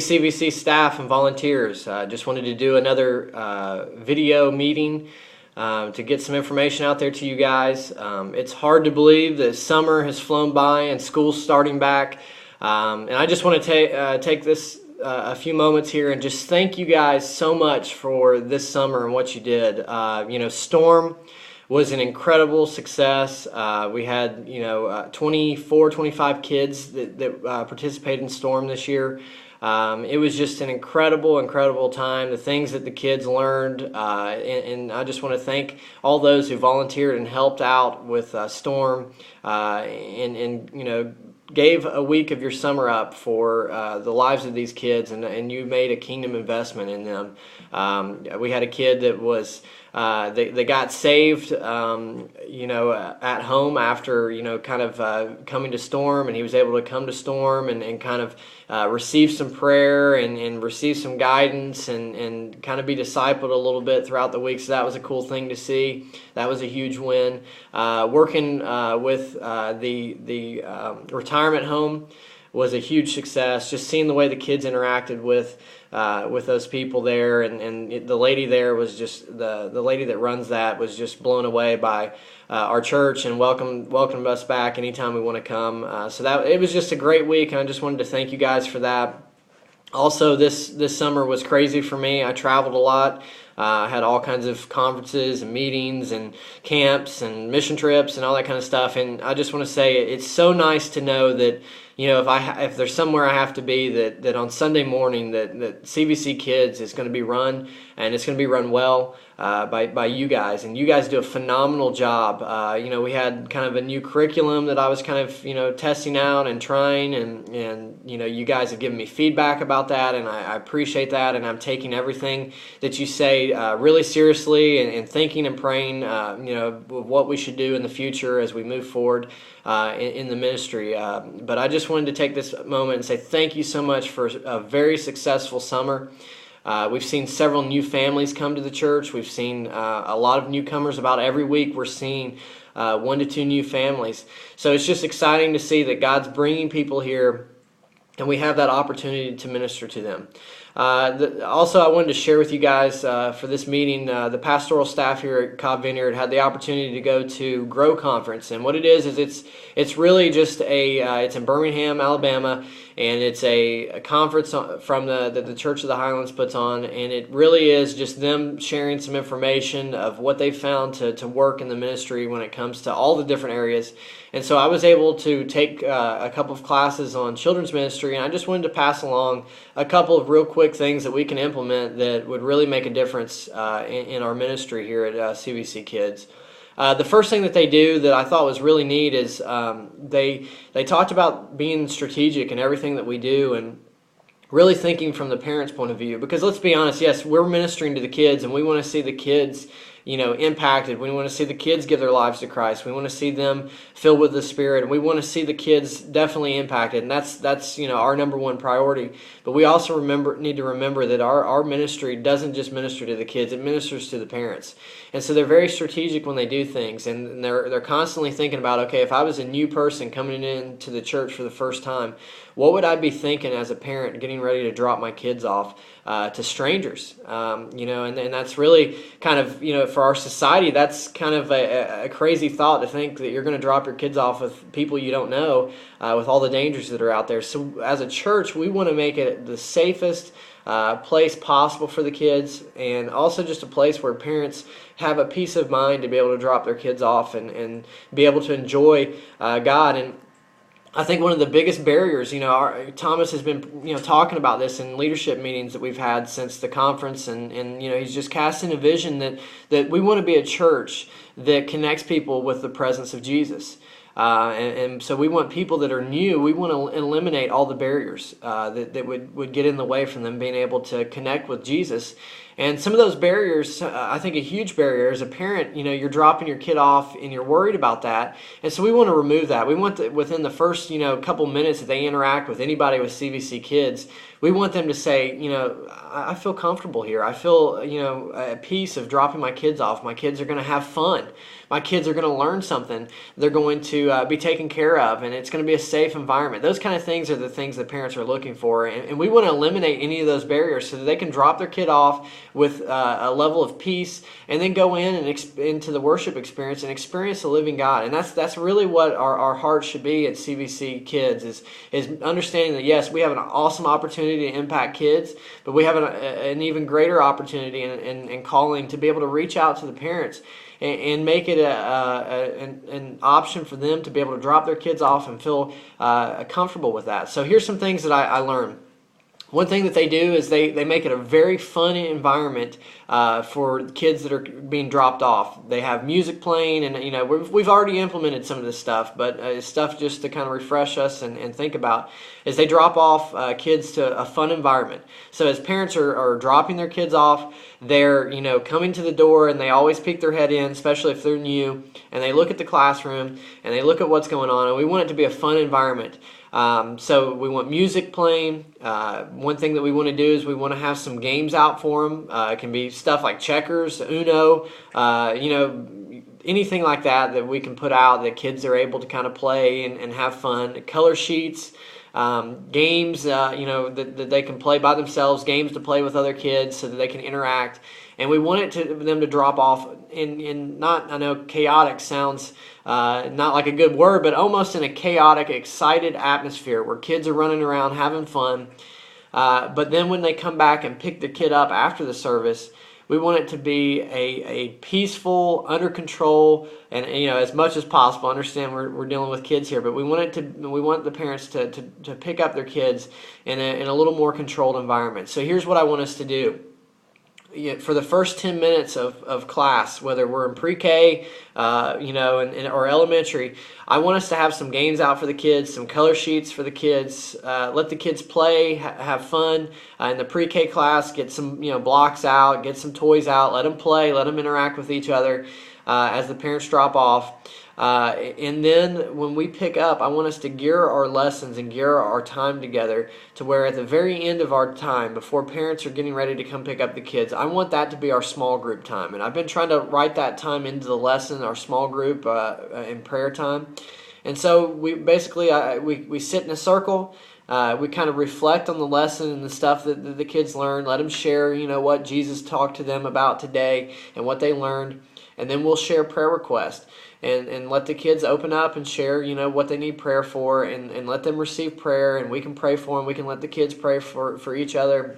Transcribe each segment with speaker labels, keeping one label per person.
Speaker 1: CVC staff and volunteers, just wanted to do another video meeting to get some information out there to you guys. It's hard to believe that summer has flown by and school's starting back, and I just want to take this a few moments here and just thank you guys so much for this summer and what you did. Storm was an incredible success. We had 24, 25 kids that participated in Storm this year. It was just an incredible time. The things that the kids learned, and I just want to thank all those who volunteered and helped out with Storm, and gave a week of your summer up for the lives of these kids, and you made a kingdom investment in them. We had a kid that was they got saved at home after coming to Storm, and he was able to come to Storm and kind of receive some prayer and receive some guidance and kind of be discipled a little bit throughout the week. So that was a cool thing to see. That was a huge win. Working with the retirement home was a huge success. Just seeing the way the kids interacted with those people there, and the lady there was just the lady that runs that was just blown away by our church and welcomed us back anytime we want to come. So that it was just a great week, and I just wanted to thank you guys for that. Also, this summer was crazy for me. I traveled a lot. I had all kinds of conferences and meetings and camps and mission trips and all that kind of stuff. And I just want to say it's so nice to know that if there's somewhere I have to be, that on Sunday morning that CVC Kids is going to be run, and it's going to be run well by you guys, and you guys do a phenomenal job. We had kind of a new curriculum that I was kind of testing out and trying, and you guys have given me feedback about that, and I appreciate that, and I'm taking everything that you say really seriously and thinking and praying what we should do in the future as we move forward in the ministry. But I just wanted to take this moment and say thank you so much for a very successful summer. We've seen several new families come to the church. We've seen a lot of newcomers. About every week we're seeing 1 to 2 new families. So it's just exciting to see that God's bringing people here, and we have that opportunity to minister to them. Also, I wanted to share with you guys for this meeting, the pastoral staff here at Cobb Vineyard had the opportunity to go to Grow Conference, and what it is it's really just it's in Birmingham, Alabama, and it's a conference from the Church of the Highlands puts on, and it really is just them sharing some information of what they found to work in the ministry when it comes to all the different areas. And so I was able to take a couple of classes on children's ministry, and I just wanted to pass along a couple of real quick things that we can implement that would really make a difference in our ministry here at CVC Kids. The first thing that they do that I thought was really neat is they talked about being strategic in everything that we do, and really thinking from the parents' point of view. Because let's be honest, yes, we're ministering to the kids, and we want to see the kids impacted. We want to see the kids give their lives to Christ. We want to see them filled with the Spirit, and we want to see the kids definitely impacted, and that's our number one priority. But we also need to remember that our ministry doesn't just minister to the kids; it ministers to the parents. And so they're very strategic when they do things, and they're constantly thinking about, okay, if I was a new person coming into the church for the first time, what would I be thinking as a parent getting ready to drop my kids off to strangers? And that's really kind of, for our society, that's kind of a crazy thought to think that you're going to drop your kids off with people you don't know, with all the dangers that are out there. So as a church, we want to make it the safest place possible for the kids, and also just a place where parents have a peace of mind to be able to drop their kids off and be able to enjoy God. And I think one of the biggest barriers, Thomas has been, talking about this in leadership meetings that we've had since the conference, and he's just casting a vision that we want to be a church that connects people with the presence of Jesus. And so we want people that are new, we want to eliminate all the barriers that would get in the way from them being able to connect with Jesus. And some of those barriers, I think a huge barrier as a parent, you're dropping your kid off and you're worried about that. And so we want to remove that. We want within the first, couple minutes that they interact with anybody with CVC Kids, We want them to say, I feel comfortable here. I feel, at peace of dropping my kids off. My kids are going to have fun. My kids are going to learn something. They're going to be taken care of, and it's going to be a safe environment. Those kind of things are the things that parents are looking for, and we want to eliminate any of those barriers so that they can drop their kid off with a level of peace, and then go in and into the worship experience and experience the living God. And that's really what our heart should be at CVC Kids is understanding that, yes, we have an awesome opportunity to impact kids, but we have an even greater opportunity and calling to be able to reach out to the parents and make it an option for them to be able to drop their kids off and feel comfortable with that. So here's some things that I learned. One thing that they do is they make it a very fun environment for kids that are being dropped off. They have music playing, and we've already implemented some of this stuff, but stuff just to kind of refresh us and think about is they drop off kids to a fun environment. So as parents are dropping their kids off, they're coming to the door, and they always peek their head in, especially if they're new, and they look at the classroom and they look at what's going on, and we want it to be a fun environment. So we want music playing. One thing that we want to do is we want to have some games out for them. It can be stuff like checkers, Uno, anything like that we can put out that kids are able to kind of play and have fun. Color sheets, games, that they can play by themselves, games to play with other kids so that they can interact. And we want them to drop off in not, I know chaotic sounds not like a good word, but almost in a chaotic, excited atmosphere where kids are running around having fun. But then when they come back and pick the kid up after the service, we want it to be a peaceful, under control, and as much as possible. Understand we're dealing with kids here, but we want the parents to pick up their kids in a little more controlled environment. So here's what I want us to do. For the first 10 minutes of class, whether we're in pre-K, or elementary, I want us to have some games out for the kids, some color sheets for the kids. Let the kids play, have fun. In the pre-K class, get some blocks out, get some toys out. Let them play, let them interact with each other as the parents drop off. And then when we pick up, I want us to gear our lessons and gear our time together to where at the very end of our time, before parents are getting ready to come pick up the kids, I want that to be our small group time. And I've been trying to write that time into the lesson, our small group in prayer time. And so we basically, we sit in a circle. We kind of reflect on the lesson and the stuff that the kids learned. Let them share, what Jesus talked to them about today and what they learned. And then we'll share prayer requests. And let the kids open up and share, what they need prayer for, and let them receive prayer, and we can pray for them. We can let the kids pray for each other,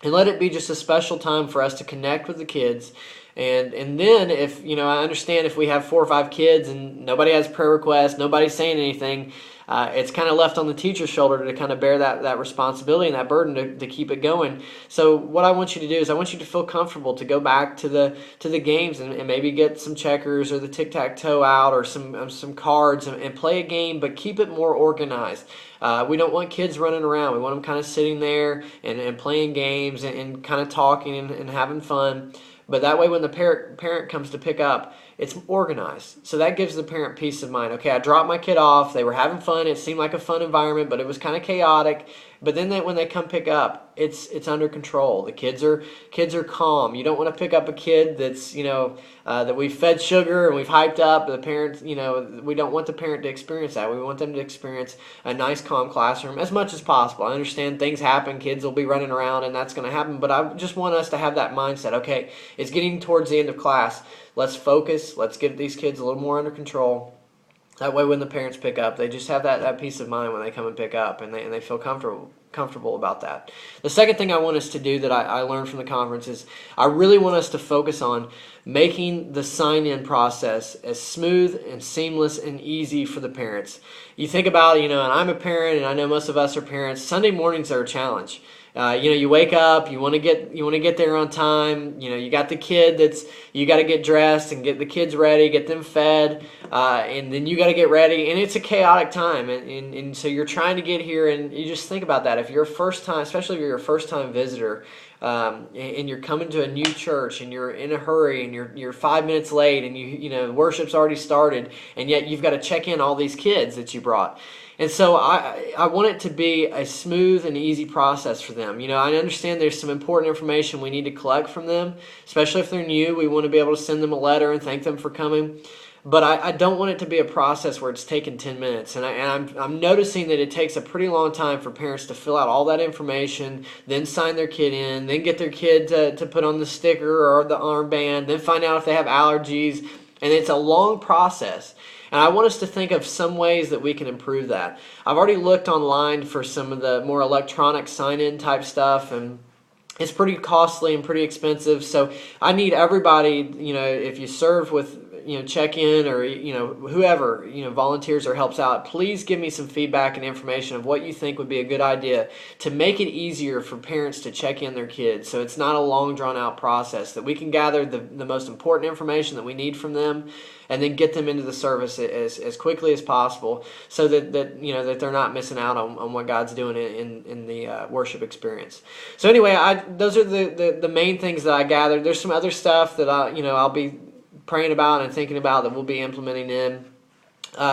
Speaker 1: and let it be just a special time for us to connect with the kids. And then if, I understand if we have 4 or 5 kids and nobody has prayer requests, nobody's saying anything, it's kind of left on the teacher's shoulder to kind of bear that responsibility and that burden to keep it going. So what I want you to do is I want you to feel comfortable to go back to the games and maybe get some checkers or the tic-tac-toe out or some cards and play a game, but keep it more organized. We don't want kids running around. We want them kind of sitting there and playing games and kind of talking and having fun. But that way when the parent comes to pick up, it's organized. So that gives the parent peace of mind. Okay, I dropped my kid off. They were having fun. It seemed like a fun environment, but it was kind of chaotic. But then when they come pick up, it's under control. The kids are calm. You don't want to pick up a kid that's that we've fed sugar and we've hyped up. The parents, we don't want the parent to experience that. We want them to experience a nice, calm classroom as much as possible. I understand things happen. Kids will be running around, and that's going to happen. But I just want us to have that mindset. Okay, it's getting towards the end of class. Let's focus. Let's get these kids a little more under control. That way when the parents pick up, they just have that peace of mind when they come and pick up, and they feel comfortable about that. The second thing I want us to do that I learned from the conference is I really want us to focus on making the sign-in process as smooth and seamless and easy for the parents. You think about, and I'm a parent, and I know most of us are parents, Sunday mornings are a challenge. You wake up, you want to get there on time. You got the kid you got to get dressed and get the kids ready, get them fed, and then you got to get ready, and it's a chaotic time. And so you're trying to get here, and you just think about that. If you're especially if you're a first time visitor, and you're coming to a new church and you're in a hurry and you're 5 minutes late and worship's already started, and yet you've got to check in all these kids that you brought. brought. And so I want it to be a smooth and easy process for them. I understand there's some important information we need to collect from them, especially if they're new. We want to be able to send them a letter and thank them for coming. But I don't want it to be a process where it's taking 10 minutes. And I'm noticing that it takes a pretty long time for parents to fill out all that information, then sign their kid in, then get their kid to put on the sticker or the armband, then find out if they have allergies. And it's a long process. And I want us to think of some ways that we can improve that. I've already looked online for some of the more electronic sign-in type stuff, and it's pretty costly and pretty expensive. So I need everybody, if you serve with, check-in or, whoever, volunteers or helps out, please give me some feedback and information of what you think would be a good idea to make it easier for parents to check in their kids. So it's not a long drawn-out process, that we can gather the most important information that we need from them and then get them into the service as quickly as possible, so that they're not missing out on what God's doing in the worship experience. So anyway, those are the main things that I gathered. There's some other stuff that I'll be praying about and thinking about that we'll be implementing in.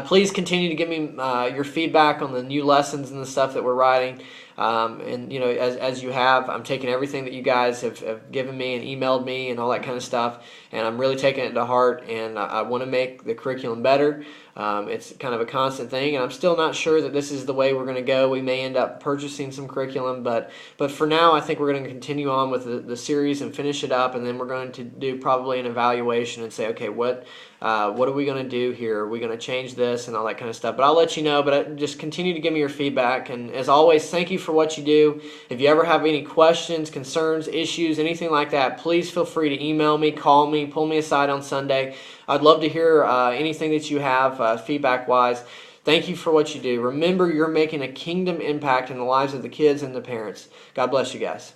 Speaker 1: Please continue to give me your feedback on the new lessons and the stuff that we're writing. And as you have, I'm taking everything that you guys have given me and emailed me and all that kind of stuff, and I'm really taking it to heart, and I want to make the curriculum better. It's kind of a constant thing, and I'm still not sure that this is the way we're going to go. We may end up purchasing some curriculum, but for now, I think we're going to continue on with the series and finish it up, and then we're going to do probably an evaluation and say, okay, what are we going to do here? Are we going to change this and all that kind of stuff? But I'll let you know, but just continue to give me your feedback, and as always, thank you for what you do. If you ever have any questions, concerns, issues, anything like that, please feel free to email me, call me, pull me aside on Sunday. I'd love to hear anything that you have feedback-wise. Thank you for what you do. Remember, you're making a kingdom impact in the lives of the kids and the parents. God bless you guys.